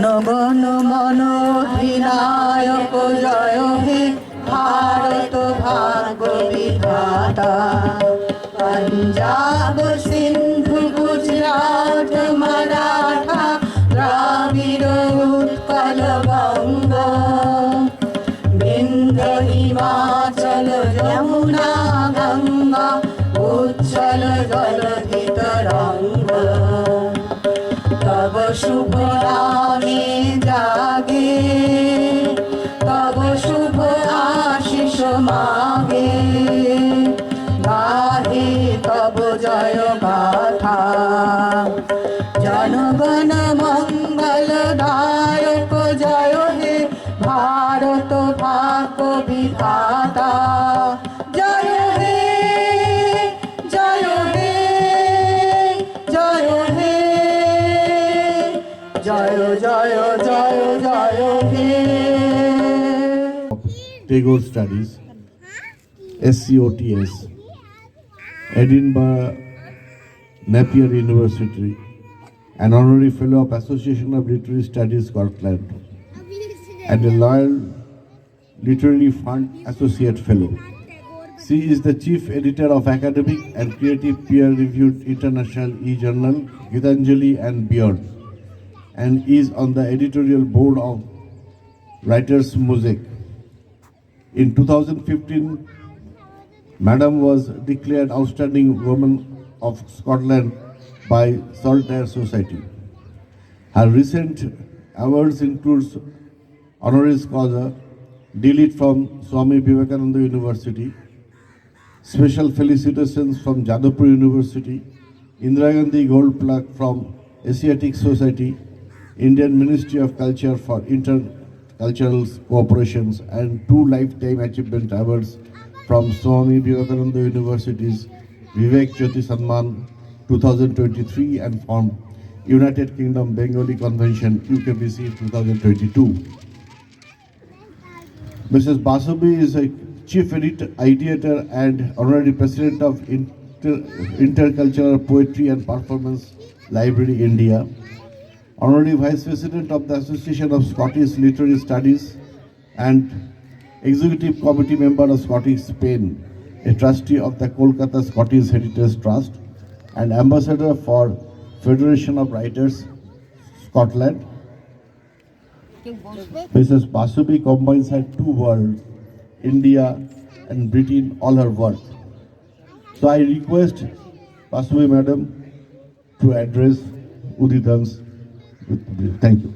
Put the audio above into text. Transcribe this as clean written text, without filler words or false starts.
জনগণ মন অধিনায়ক জয় হে ভারত ভাগ্য বিধাতা। পঞ্জাব সিন্ধু গুজরাট মারাঠা দ্রাবিড় উৎকল বঙ্গ, বিন্ধ্য হিমাচল যমুনা গঙ্গা উচ্ছল জলধি তরঙ্গ। তব শুভ নামে জাগে, তব শুভ আশিস মাগে, গাহে তব জয় গাথা। জনগণ মঙ্গল দায়ক জয় হে ভারত ভাগ্য বিধাতা। জয় হে জয় হে জয় হে জয় জয় জয় জয় হে। Tagore Studies, SCOTS, Edinburgh Napier University, an honorary fellow of Association of Literary Studies Scotland, and a loyal Literary Fund Associate Fellow. She is the Chief Editor of academic and creative peer-reviewed international e-journal Gitanjali and Beyond, and is on the editorial board of Writers Mosaic. In 2015, Madam was declared Outstanding Woman of Scotland by Saltaire Society. Her recent awards include Honoris Causa, D.Litt from Swami Vivekananda University, Special Felicitations from Jadavpur University, Indira Gandhi Gold Plaque from Asiatic Society, Indian Ministry of Culture for Intercultural Cooperations, and 2 Lifetime Achievement Awards from Swami Vivekananda University's Vivek Jyoti Samman 2023 and from United Kingdom Bengali Convention UKBC 2022. Mrs. Basubi is a Chief Ideator and Honorary President of Intercultural Poetry and Performance Library India, Honorary Vice President of the Association of Scottish Literary Studies and Executive Committee Member of Scottish Spain, a Trustee of the Kolkata Scottish Heritage Trust, and Ambassador for Federation of Writers, Scotland. Mrs. Basubi combines her 2 worlds, India and Britain, all her work. So I request Basubi Madam to address Uditans. Thank you.